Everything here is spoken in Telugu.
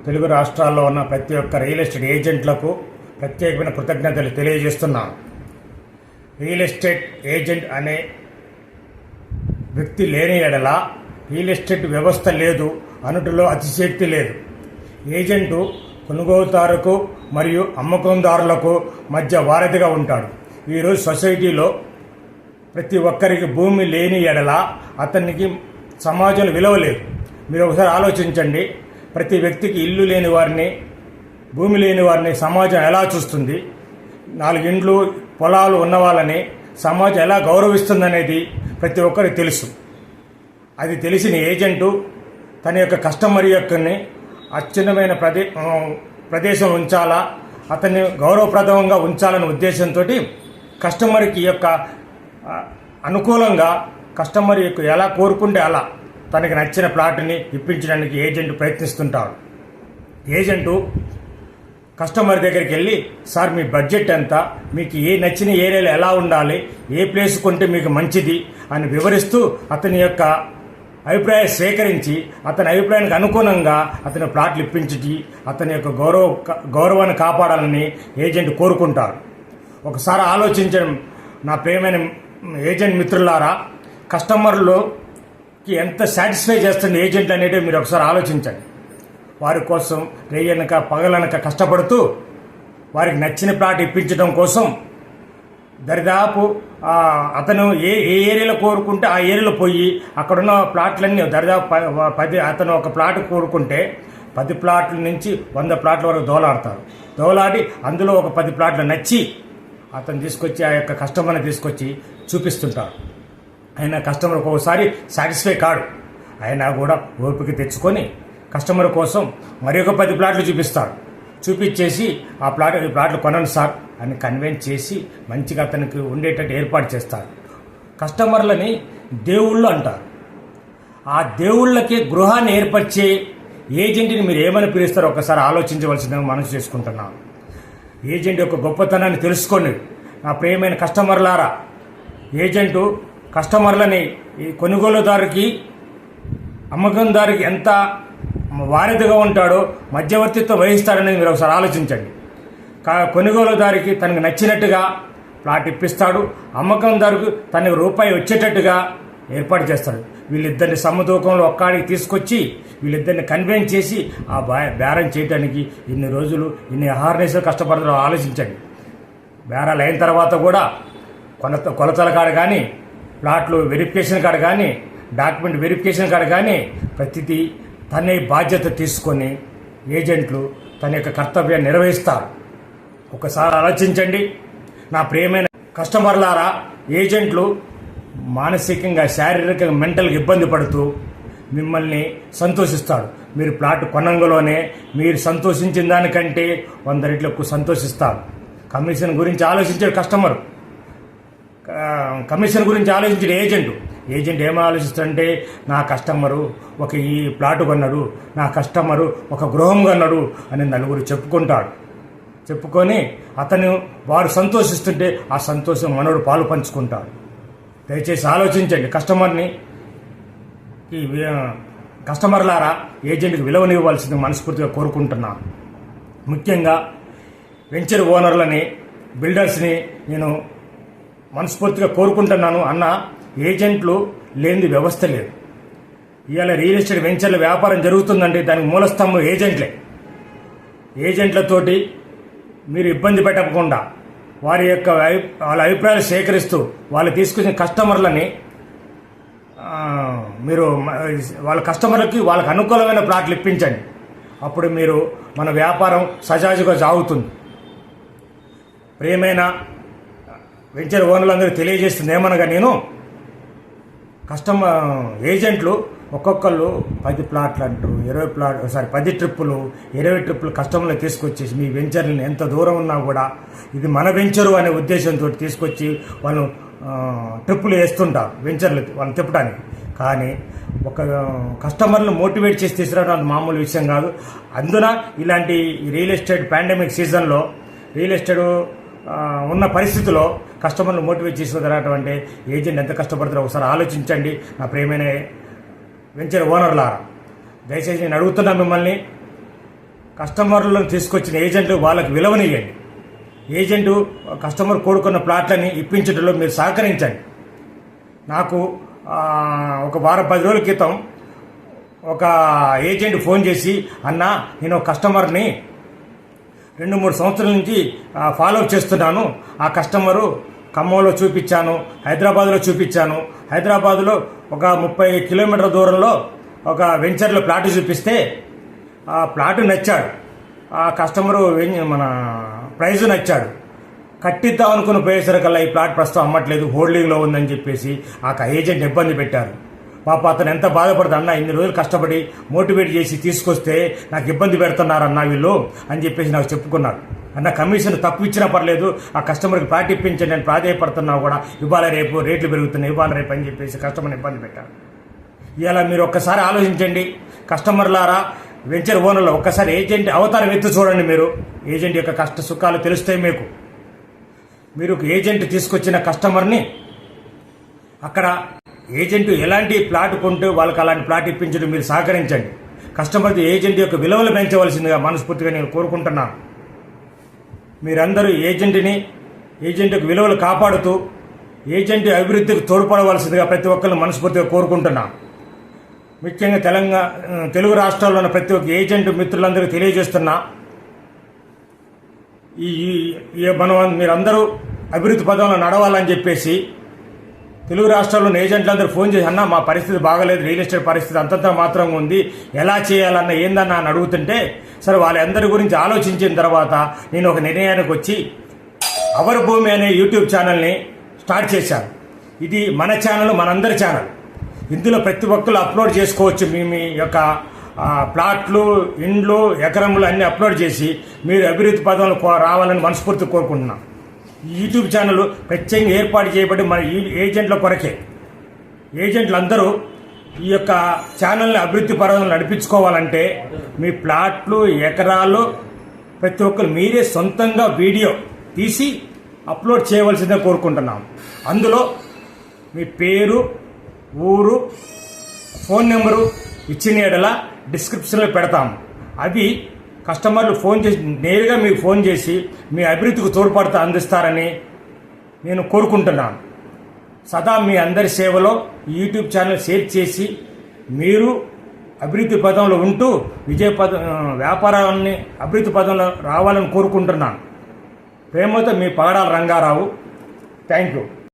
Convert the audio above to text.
తెలుగు రాష్ట్రాల్లో ఉన్న ప్రతి ఒక్క రియల్ ఎస్టేట్ ఏజెంట్లకు ప్రత్యేకమైన కృతజ్ఞతలు తెలియజేస్తున్నాను. రియల్ ఎస్టేట్ ఏజెంట్ అనే వ్యక్తి లేని ఎడల రియల్ ఎస్టేట్ వ్యవస్థ లేదు అనుటలో అతిశయోక్తి లేదు. ఏజెంటు కొనుగోలుదారులకు మరియు అమ్మకందారులకు మధ్య వారధిగా ఉంటాడు. ఈరోజు సొసైటీలో ప్రతి ఒక్కరికి భూమి లేని ఎడల అతనికి సమాజంలో విలువ లేదు. మీరు ఒకసారి ఆలోచించండి. ప్రతి వ్యక్తికి ఇల్లు లేని వారిని, భూమి లేని వారిని సమాజం ఎలా చూస్తుంది? 4 ఇండ్లు పొలాలు ఉన్న వాళ్ళని సమాజం ఎలా గౌరవిస్తుందనేది ప్రతి ఒక్కరికి తెలుసు. అది తెలిసిన ఏజెంటు తన యొక్క కస్టమర్ యొక్కని అత్యున్నతమైన ప్రదేశం ఉంచాలా, అతన్ని గౌరవప్రదంగా ఉంచాలనే ఉద్దేశంతో కస్టమర్కి యొక్క అనుకూలంగా కస్టమర్ యొక్క ఎలా కోరుకుంటే అలా తనకి నచ్చిన ప్లాట్ని ఇప్పించడానికి ఏజెంట్ ప్రయత్నిస్తుంటాడు. ఏజెంటు కస్టమర్ దగ్గరికి వెళ్ళి, సార్ మీ బడ్జెట్ ఎంత, మీకు నచ్చిన ఏరియాలో ఎలా ఉండాలి, ఏ ప్లేస్ కొంటే మీకు మంచిది అని వివరిస్తూ అతని యొక్క అభిప్రాయం సేకరించి అతని అభిప్రాయానికి అనుగుణంగా అతని ప్లాట్లు ఇప్పించి అతని యొక్క గౌరవాన్ని కాపాడాలని ఏజెంట్ కోరుకుంటారు. ఒకసారి ఆలోచించడం నా ప్రియమైన ఏజెంట్ మిత్రులారా, కస్టమర్లుకి ఎంత సాటిస్ఫై చేస్తుంది ఏజెంట్ అనేది మీరు ఒకసారి ఆలోచించండి. వారి కోసం రేయనక పగలనక కష్టపడుతూ వారికి నచ్చిన ప్లాట్ ఇప్పించడం కోసం దరిదాపు అతను ఏ ఏరియాలో కోరుకుంటే ఆ ఏరియాలో పోయి అక్కడున్న ప్లాట్లన్నీ దరిదాపు 10 అతను ఒక ప్లాట్ కోరుకుంటే 10 ప్లాట్ల నుంచి 100 ప్లాట్ల వరకు దోలాడి అందులో ఒక 10 ప్లాట్లు నచ్చి అతను తీసుకొచ్చి ఆ యొక్క కస్టమర్ని తీసుకొచ్చి చూపిస్తుంటారు. ఆయన కస్టమర్ ఒక్కోసారి సాటిస్ఫై కాడు. అయినా కూడా ఓపిక తెచ్చుకొని కస్టమర్ కోసం మరొక 10 ప్లాట్లు చూపించేసి ఈ ప్లాట్లు కొనండి సార్ అని కన్విన్స్ చేసి మంచిగా అతనికి ఉండేటట్టు ఏర్పాటు చేస్తారు. కస్టమర్లని దేవుళ్ళు అంటారు. ఆ దేవుళ్ళకి గృహాన్ని ఏర్పరిచే ఏజెంట్ని మీరు ఏమని పిలుస్తారో ఒకసారి ఆలోచించవలసిందని మనసు చేసుకుంటున్నాను. ఏజెంట్ యొక్క గొప్పతనాన్ని తెలుసుకోండి నా ప్రియమైన కస్టమర్లారా. ఏజెంటు కస్టమర్లని ఈ కొనుగోలుదారుకి అమ్మకందారుకి ఎంత వారధిగా ఉంటాడో, మధ్యవర్తిత్వం వహిస్తాడనేది మీరు ఒకసారి ఆలోచించండి. కొనుగోలుదారికి తనకు నచ్చినట్టుగా ప్లాట్ ఇప్పిస్తాడు, అమ్మకందారుకు తనకు రూపాయి వచ్చేటట్టుగా ఏర్పాటు చేస్తాడు. వీళ్ళిద్దరిని సమతూకంలో ఒక్కడికి తీసుకొచ్చి వీళ్ళిద్దరిని కన్విన్స్ చేసి ఆ బేరం చేయడానికి ఇన్ని రోజులు ఇన్ని అహార్నేసులు కష్టపడతారో ఆలోచించండి. బేరాలు అయిన తర్వాత కూడా కొలతల కాడ కానీ, ప్లాట్లు వెరిఫికేషన్ కాడ కానీ, డాక్యుమెంట్ వెరిఫికేషన్ కాడ కానీ ప్రతిదీ తన బాధ్యత తీసుకొని ఏజెంట్లు తన యొక్క కర్తవ్యాన్ని నిర్వహిస్తారు. ఒకసారి ఆలోచించండి నా ప్రియమైన కస్టమర్లారా. ఏజెంట్లు మానసికంగా, శారీరకంగా, మెంటల్గా ఇబ్బంది పడుతూ మిమ్మల్ని సంతోషిస్తాడు. మీరు ప్లాట్ కొనంగలోనే మీరు సంతోషించిన దానికంటే 100 రెట్లు ఎక్కువ సంతోషిస్తారు. కమిషన్ గురించి ఆలోచించాడు కస్టమర్, కమిషన్ గురించి ఆలోచించాడు ఏజెంట్ ఏమని ఆలోచిస్తాడంటే, నా కస్టమరు ఈ ప్లాట్ కొన్నాడు, నా కస్టమరు ఒక గృహం కొన్నాడు అని నలుగురు చెప్పుకొని వారు సంతోషిస్తుంటే ఆ సంతోషం మనోడు పాలు పంచుకుంటాడు. దయచేసి ఆలోచించండి. కస్టమర్లారా, ఏజెంట్కి విలువనివ్వాల్సింది మనస్ఫూర్తిగా కోరుకుంటున్నాను. ముఖ్యంగా వెంచర్ ఓనర్లని, బిల్డర్స్ని నేను మనస్ఫూర్తిగా కోరుకుంటున్నాను. అన్న, ఏజెంట్లు లేనిది వ్యవస్థ లేదు. ఇవాళ రియల్ ఎస్టేట్ వెంచర్ల వ్యాపారం జరుగుతుందంటే దానికి మూలస్తంభం ఏజెంట్లతోటి మీరు ఇబ్బంది పెట్టకుండా వాళ్ళ అభిప్రాయాలు సేకరిస్తూ వాళ్ళు తీసుకొచ్చిన కస్టమర్లని మీరు వాళ్ళ కస్టమర్లకి వాళ్ళకి అనుకూలమైన ప్లాట్లు ఇప్పించండి. అప్పుడు మన వ్యాపారం సజాజుగా సాగుతుంది. ప్రియమైన వెంచర్ ఓనర్లందరూ తెలియజేస్తుంది ఏమనగా, నేను ఏజెంట్లు ఒక్కొక్కళ్ళు 10 ప్లాట్లు అంటూ 10 ట్రిప్పులు 20 ట్రిప్పులు కస్టమర్లు తీసుకొచ్చేసి మీ వెంచర్ని ఎంత దూరం ఉన్నా కూడా ఇది మన వెంచరు అనే ఉద్దేశంతో తీసుకొచ్చి వాళ్ళు ట్రిప్పులు వేస్తుంటారు వెంచర్లు వాళ్ళని తిప్పడానికి. కానీ ఒక కస్టమర్లు మోటివేట్ చేసి తీసుకురావడం మామూలు విషయం కాదు. అందున ఇలాంటి రియల్ ఎస్టేట్ పాండమిక్ సీజన్లో రియల్ ఎస్టేట్ ఉన్న పరిస్థితిలో కస్టమర్లు మోటివేట్ చేసుకురావడం అంటే ఏజెంట్ ఎంత కష్టపడతారో ఒకసారి ఆలోచించండి నా ప్రియమైన వెంచర్ ఓనర్లారా. దయచేసి నేను అడుగుతున్నా మిమ్మల్ని, కస్టమర్లను తీసుకొచ్చిన ఏజెంట్లు వాళ్ళకి విలువనియండి. ఏజెంటు కస్టమర్ కోరుకున్న ప్లాట్లని ఇప్పించడంలో మీరు సహకరించండి. నాకు ఒక వారం 10 రోజుల క్రితం ఒక ఏజెంట్ ఫోన్ చేసి, అన్నా నేను ఒక కస్టమర్ని 2-3 సంవత్సరాల నుంచి ఫాలోఅప్ చేస్తున్నాను. ఆ కస్టమరు ఖమ్మంలో చూపించాను, హైదరాబాద్లో చూపించాను. హైదరాబాద్లో ఒక 30 కిలోమీటర్ల దూరంలో ఒక వెంచర్లో ప్లాట్ చూపిస్తే ఆ ప్లాట్ నచ్చాడు. ఆ కస్టమరు మన ప్రైజు నచ్చాడు. కట్టిద్దాం అనుకుని పోయేసరికల్లా ఈ ప్లాట్ ప్రస్తుతం అమ్మట్లేదు, హోల్డింగ్లో ఉందని చెప్పేసి ఆ ఏజెంట్ ఇబ్బంది పెట్టారు. పాప అతను ఎంత బాధపడుతుంది, అన్న ఇన్ని రోజులు కష్టపడి మోటివేట్ చేసి తీసుకొస్తే నాకు ఇబ్బంది పెడుతున్నారన్న వీళ్ళు అని చెప్పేసి నాకు చెప్పుకున్నారు. అన్న కమిషన్ తక్కువ ఇచ్చినా పర్లేదు, ఆ కస్టమర్కి ప్లాట్ ఇప్పించండి, నేను ప్రాధాయపడుతున్నా కూడా ఇవాళ రేపు రేట్లు పెరుగుతున్నాయి, ఇవాళ రేపు అని చెప్పేసి కస్టమర్ని ఇబ్బంది పెట్టారు. ఇలా మీరు ఒక్కసారి ఆలోచించండి కస్టమర్లారా, వెంచర్ ఓనర్లు ఒక్కసారి ఏజెంట్ అవతారం ఎత్తు చూడండి. మీరు ఏజెంట్ యొక్క కష్ట సుఖాలు తెలుస్తాయి మీకు. మీరు ఏజెంట్ తీసుకొచ్చిన కస్టమర్ని అక్కడ ఏజెంట్ ఎలాంటి ప్లాట్ కొంటే వాళ్ళకి అలాంటి ప్లాట్ ఇప్పించడం మీరు సహకరించండి. కస్టమర్ ఏజెంట్ యొక్క విలువలు పెంచవలసిందిగా మనస్ఫూర్తిగా నేను కోరుకుంటున్నాను. మీరందరూ ఏజెంట్ యొక్క విలువలు కాపాడుతూ ఏజెంట్ అభివృద్ధికి తోడ్పడవలసిందిగా ప్రతి ఒక్కరిని మనస్ఫూర్తిగా కోరుకుంటున్నాను. ముఖ్యంగా తెలుగు రాష్ట్రాల్లో ఉన్న ప్రతి ఒక్క ఏజెంట్ మిత్రులందరికీ తెలియజేస్తున్నా, మీరందరూ అభివృద్ధి పదంలో నడవాలని చెప్పేసి తెలుగు రాష్ట్రాల్లో ఏజెంట్లందరూ ఫోన్ చేసి, అన్న మా పరిస్థితి బాగలేదు, రియల్ ఎస్టేట్ పరిస్థితి అంతంత మాత్రంగా ఉంది, ఎలా చేయాలన్న ఏందన్నా అని అడుగుతుంటే, సరే వాళ్ళందరి గురించి ఆలోచించిన తర్వాత నేను ఒక నిర్ణయానికి వచ్చి అవర్ భూమి అనే యూట్యూబ్ ఛానల్ని స్టార్ట్ చేశాను. ఇది మన ఛానల్, మనందరి ఛానల్. ఇందులో ప్రతి ఒక్కరు అప్లోడ్ చేసుకోవచ్చు. మీ యొక్క ప్లాట్లు, ఇండ్లు, ఎకరములు అన్నీ అప్లోడ్ చేసి మీరు అభివృద్ధి పదంలో రావాలని మనస్ఫూర్తి కోరుకుంటున్నాను. ఈ యూట్యూబ్ ఛానల్ ప్రత్యేకంగా ఏర్పాటు చేయబడి మన ఏజెంట్ల కొరకే. ఏజెంట్లందరూ ఈ యొక్క ఛానల్ని అభివృద్ధి పరంగా నడిపించుకోవాలంటే మీ ప్లాట్లు, ఎకరాలు ప్రతి ఒక్కరు మీరే సొంతంగా వీడియో తీసి అప్లోడ్ చేయవలసిందే కోరుకుంటున్నాం. అందులో మీ పేరు, ఊరు, ఫోన్ నెంబరు ఇచ్చిన ఎడల డిస్క్రిప్షన్లో పెడతాము. అవి కస్టమర్లు ఫోన్ చేసి నేరుగా మీకు ఫోన్ చేసి మీ అభివృద్ధికి తోడ్పడుతూ అందిస్తారని నేను కోరుకుంటున్నాను. సదా మీ అందరి సేవలో యూట్యూబ్ ఛానల్ షేర్ చేసి మీరు అభివృద్ధి పదంలో ఉంటూ వ్యాపారాన్ని అభివృద్ధి పదంలో రావాలని కోరుకుంటున్నాను. ప్రేమతో మీ పగడాల రంగారావు. Thank you.